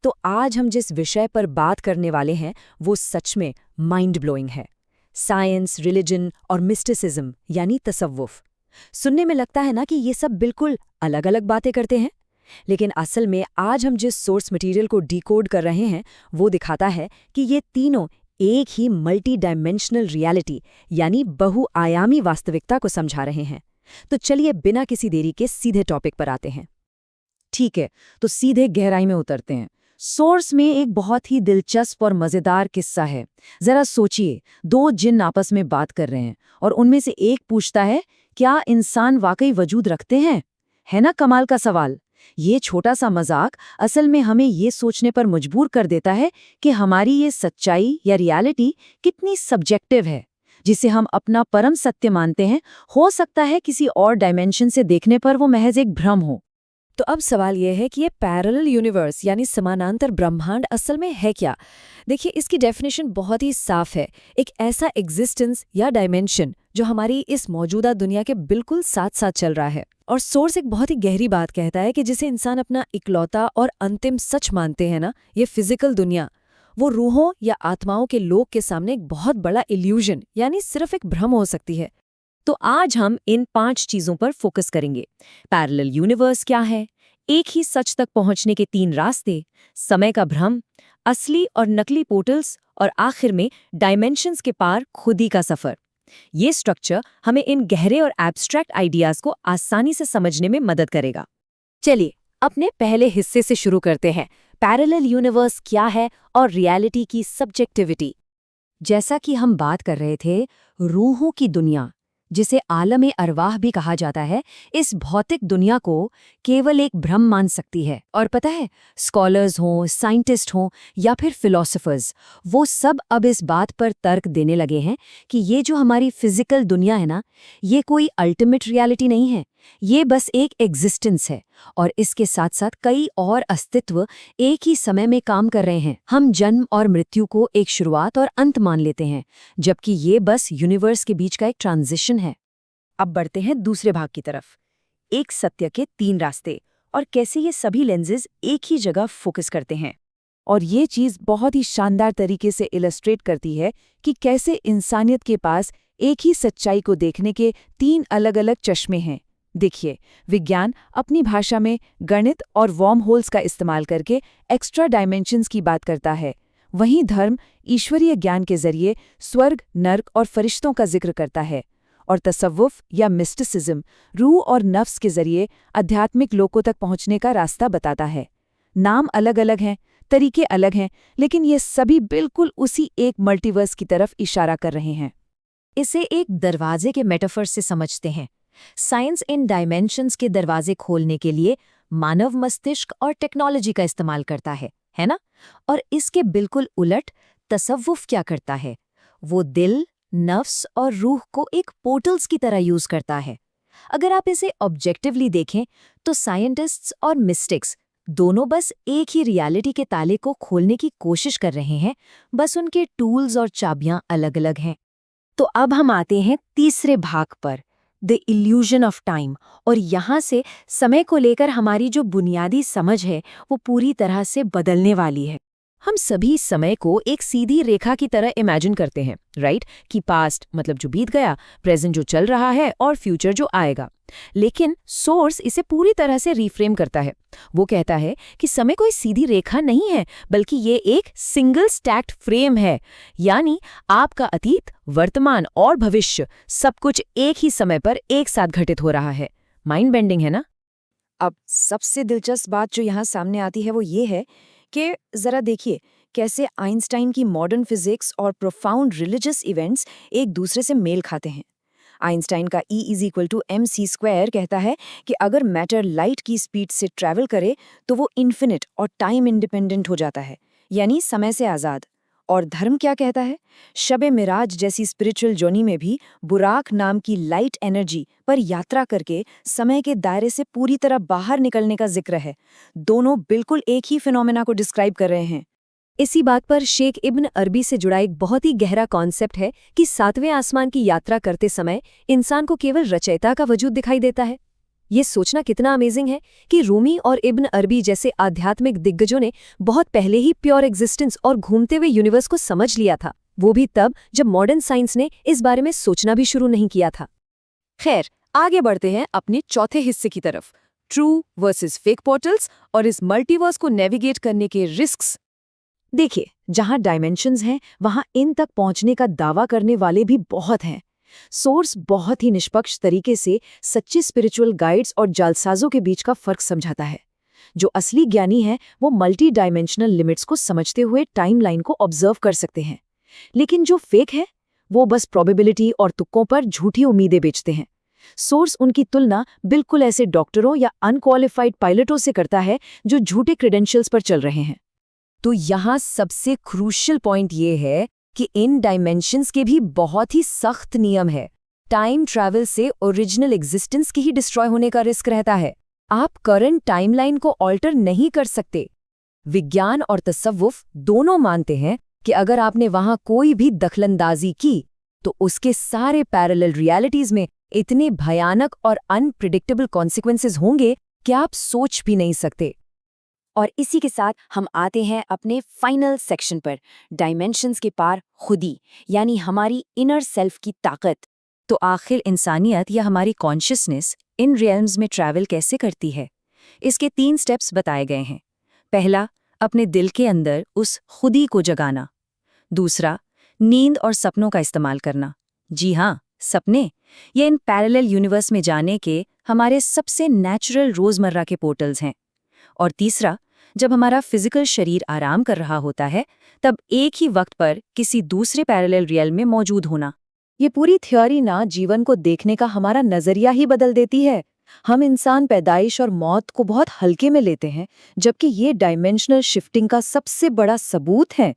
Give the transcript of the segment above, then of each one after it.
तो आज हम जिस विषय पर बात करने वाले हैं वो सच में माइंड ब्लोइंग है। साइंस, रिलीजन और मिस्टिसिज्म यानी तसव्वुफ। सुनने में लगता है ना कि ये सब बिल्कुल अलग अलग बातें करते हैं, लेकिन असल में आज हम जिस सोर्स मटेरियल को डिकोड कर रहे हैं वो दिखाता है कि ये तीनों एक ही मल्टी डायमेंशनल रियलिटी यानी बहुआयामी वास्तविकता को समझा रहे हैं। तो चलिए बिना किसी देरी के सीधे टॉपिक पर आते हैं। ठीक है, तो सीधे गहराई में उतरते हैं। सोर्स में एक बहुत ही दिलचस्प और मजेदार किस्सा है। जरा सोचिए, दो जिन आपस में बात कर रहे हैं और उनमें से एक पूछता है, क्या इंसान वाकई वजूद रखते हैं? है ना कमाल का सवाल। ये छोटा सा मजाक असल में हमें ये सोचने पर मजबूर कर देता है कि हमारी ये सच्चाई या रियलिटी कितनी सब्जेक्टिव है। जिसे हम अपना परम सत्य मानते हैं, हो सकता है किसी और डायमेंशन से देखने पर वो महज एक भ्रम हो। तो अब सवाल यह है कि ये पैरेलल यूनिवर्स यानी समानांतर ब्रह्मांड असल में है क्या? देखिए, इसकी डेफिनेशन बहुत ही साफ है। एक ऐसा एग्जिस्टेंस या डायमेंशन जो हमारी इस मौजूदा दुनिया के बिल्कुल साथ साथ चल रहा है। और सोर्स एक बहुत ही गहरी बात कहता है कि जिसे इंसान अपना इकलौता और अंतिम सच मानते हैं ना, ये फिजिकल दुनिया, वो रूहों या आत्माओं के लोक के सामने एक बहुत बड़ा इल्यूजन यानी सिर्फ एक भ्रम हो सकती है। तो आज हम इन 5 चीजों पर फोकस करेंगे। पैरेलल यूनिवर्स क्या है, एक ही सच तक पहुंचने के 3 रास्ते, समय का भ्रम, असली और नकली पोर्टल्स और आखिर में डायमेंशंस के पार खुदी का सफर। ये स्ट्रक्चर हमें इन गहरे और एब्स्ट्रैक्ट आइडियाज को आसानी से समझने में मदद करेगा। चलिए अपने पहले हिस्से से शुरू करते हैं। पैरेलल यूनिवर्स क्या है और रियलिटी की सब्जेक्टिविटी। जैसा कि हम बात कर रहे थे, रूहों की दुनिया, जिसे आलम अरवाह भी कहा जाता है, इस भौतिक दुनिया को केवल एक भ्रम मान सकती है। और पता है, स्कॉलर्स हों, साइंटिस्ट हों या फिर फिलोसोफर्स, वो सब अब इस बात पर तर्क देने लगे हैं कि ये जो हमारी फिजिकल दुनिया है ना, ये कोई अल्टीमेट रियलिटी नहीं है। ये बस एक एग्जिस्टेंस है और इसके साथ साथ कई और अस्तित्व एक ही समय में काम कर रहे हैं। हम जन्म और मृत्यु को एक शुरुआत और अंत मान लेते हैं, जबकि ये बस यूनिवर्स के बीच का एक ट्रांजिशन है। अब बढ़ते हैं दूसरे भाग की तरफ। एक सत्य के 3 रास्ते और कैसे ये सभी लेंसेज एक ही जगह फोकस करते हैं। और ये चीज़ बहुत ही शानदार तरीके से इलस्ट्रेट करती है कि कैसे इंसानियत के पास एक ही सच्चाई को देखने के 3 अलग-अलग चश्मे हैं। देखिए, विज्ञान अपनी भाषा में गणित और वॉर्म होल्स का इस्तेमाल करके एक्स्ट्रा डायमेंशंस की बात करता है। वहीं धर्म ईश्वरीय ज्ञान के जरिए स्वर्ग, नर्क और फरिश्तों का जिक्र करता है। और तसव्वुफ या मिस्टिसिज्म रूह और नफ्स के जरिए आध्यात्मिक लोकों तक पहुंचने का रास्ता बताता है। नाम अलग अलग हैं, तरीके अलग हैं, लेकिन ये सभी बिल्कुल उसी एक मल्टीवर्स की तरफ इशारा कर रहे हैं। इसे एक दरवाजे के मेटाफर से समझते हैं। साइंस इन डायमेंशंस के दरवाजे खोलने के लिए मानव मस्तिष्क और टेक्नोलॉजी का इस्तेमाल करता है ना? और इसके बिल्कुल उलट तसव्वुफ क्या करता है? वो दिल, नफ्स और रूह को एक पोर्टल्स की तरह यूज करता है। अगर आप इसे ऑब्जेक्टिवली देखें तो साइंटिस्ट्स और मिस्टिक्स दोनों बस एक ही रियलिटी के ताले को खोलने की कोशिश कर रहे हैं, बस उनके टूल्स और चाबियां अलग अलग हैं। तो अब हम आते हैं तीसरे भाग पर, द इल्यूजन ऑफ टाइम। और यहाँ से समय को लेकर हमारी जो बुनियादी समझ है वो पूरी तरह से बदलने वाली है। हम सभी समय को एक सीधी रेखा की तरह इमेजिन करते हैं, राइट? कि पास्ट मतलब जो बीत गया, प्रेजेंट जो चल रहा है और फ्यूचर जो आएगा। लेकिन सोर्स इसे पूरी तरह से रिफ्रेम करता है। वो कहता है कि समय कोई सीधी रेखा नहीं है, बल्कि ये एक सिंगल स्टैक्ड फ्रेम है। यानी आपका अतीत, वर्तमान और भविष्य सब कुछ एक ही समय पर एक साथ घटित हो रहा है। माइंड बेंडिंग है ना? अब सबसे दिलचस्प बात जो यहाँ सामने आती है वो ये है कि जरा देखिए कैसे आइंस्टाइन की मॉडर्न फिजिक्स और प्रोफाउंड रिलीजियस इवेंट्स एक दूसरे से मेल खाते हैं। आइंस्टाइन का E=mc² कहता है कि अगर मैटर लाइट की स्पीड से ट्रैवल करे तो वो इन्फिनिट और टाइम इंडिपेंडेंट हो जाता है, यानी समय से आज़ाद। और धर्म क्या कहता है? शबे मिराज जैसी स्पिरिचुअल जर्नी में भी बुराक नाम की लाइट एनर्जी पर यात्रा करके समय के दायरे से पूरी तरह बाहर निकलने का जिक्र है। दोनों बिल्कुल एक ही फिनोमेना को डिस्क्राइब कर रहे हैं। इसी बात पर शेख इब्न अरबी से जुड़ा एक बहुत ही गहरा कॉन्सेप्ट है कि 7वें आसमान की यात्रा करते समय इंसान को केवल रचयिता का वजूद दिखाई देता है। ये सोचना कितना अमेजिंग है कि रूमी और इब्न अरबी जैसे आध्यात्मिक दिग्गजों ने बहुत पहले ही प्योर एग्जिस्टेंस और घूमते हुए यूनिवर्स को समझ लिया था, वो भी तब जब मॉडर्न साइंस ने इस बारे में सोचना भी शुरू नहीं किया था। खैर, आगे बढ़ते हैं अपने चौथे हिस्से की तरफ, ट्रू वर्सेस फेक पोर्टल्स और इस मल्टीवर्स को नेविगेट करने के रिस्क्स। देखिए, जहां डायमेंशंस हैं वहां इन तक पहुंचने का दावा करने वाले भी बहुत हैं। सोर्स बहुत ही निष्पक्ष तरीके से सच्चे स्पिरिचुअल गाइड्स और जालसाजों के बीच का फर्क समझाता है। जो असली ज्ञानी है वो मल्टी डायमेंशनल लिमिट्स को समझते हुए टाइमलाइन को ऑब्जर्व कर सकते हैं, लेकिन जो फेक है वो बस प्रोबेबिलिटी और तुक्कों पर झूठी उम्मीदें बेचते हैं। सोर्स उनकी तुलना बिल्कुल ऐसे डॉक्टरों या अनक्वालिफाइड पायलटों से करता है जो झूठे क्रेडेंशियल्स पर चल रहे हैं। तो यहाँ सबसे क्रूशियल पॉइंट ये है कि इन डायमेंशंस के भी बहुत ही सख्त नियम है। टाइम ट्रैवल से ओरिजिनल एग्जिस्टेंस की ही डिस्ट्रॉय होने का रिस्क रहता है। आप करंट टाइमलाइन को ऑल्टर नहीं कर सकते। विज्ञान और तसव्वुफ दोनों मानते हैं कि अगर आपने वहां कोई भी दखलंदाजी की तो उसके सारे पैरेलल रियलिटीज में इतने भयानक और अनप्रिडिक्टेबल कॉन्सिक्वेंसेस होंगे कि आप सोच भी नहीं सकते। और इसी के साथ हम आते हैं अपने फाइनल सेक्शन पर, डायमेंशंस के पार खुदी, यानी हमारी इनर सेल्फ की ताकत। तो आखिर इंसानियत या हमारी कॉन्शियसनेस इन रियल्म्स में ट्रैवल कैसे करती है? इसके 3 स्टेप्स बताए गए हैं। पहला, अपने दिल के अंदर उस खुदी को जगाना। दूसरा, नींद और सपनों का इस्तेमाल करना। जी हाँ, सपने, ये इन पैरेलल यूनिवर्स में जाने के हमारे सबसे नेचुरल रोजमर्रा के पोर्टल्स हैं। और तीसरा, जब हमारा फिजिकल शरीर आराम कर रहा होता है तब एक ही वक्त पर किसी दूसरे पैरेलल रियल में मौजूद होना। ये पूरी थ्योरी ना जीवन को देखने का हमारा नजरिया ही बदल देती है। हम इंसान पैदाइश और मौत को बहुत हल्के में लेते हैं, जबकि ये डायमेंशनल शिफ्टिंग का सबसे बड़ा सबूत है।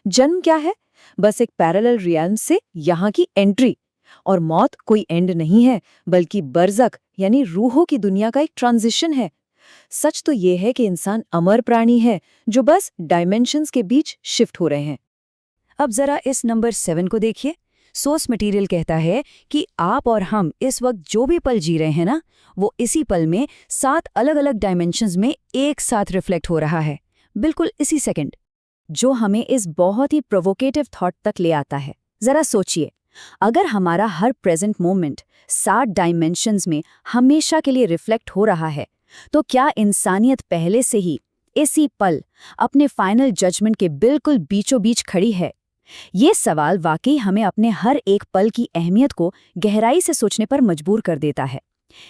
जन्म क्या है? बस एक पैरेलल रियल्म से यहाँ की एंट्री। और मौत कोई एंड नहीं है, बल्कि बरज़ख यानी रूहों की दुनिया का एक ट्रांजिशन है। सच तो ये है कि इंसान अमर प्राणी है जो बस डायमेंशंस के बीच शिफ्ट हो रहे हैं। अब जरा इस नंबर 7 को देखिए। सोर्स मटेरियल कहता है कि आप और हम इस वक्त जो भी पल जी रहे हैं ना, वो इसी पल में 7 अलग-अलग डायमेंशंस में एक साथ रिफ्लेक्ट हो रहा है, बिल्कुल इसी सेकंड। जो हमें इस बहुत ही प्रोवोकेटिव थॉट तक ले आता है। जरा सोचिए, अगर हमारा हर प्रेजेंट मोमेंट 7 डायमेंशंस में हमेशा के लिए रिफ्लेक्ट हो रहा है, तो क्या इंसानियत पहले से ही इसी पल अपने फाइनल जजमेंट के बिल्कुल बीचों बीच खड़ी है? ये सवाल वाकई हमें अपने हर एक पल की अहमियत को गहराई से सोचने पर मजबूर कर देता है।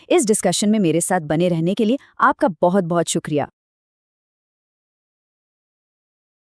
इस डिस्कशन में मेरे साथ बने रहने के लिए आपका बहुत बहुत शुक्रिया।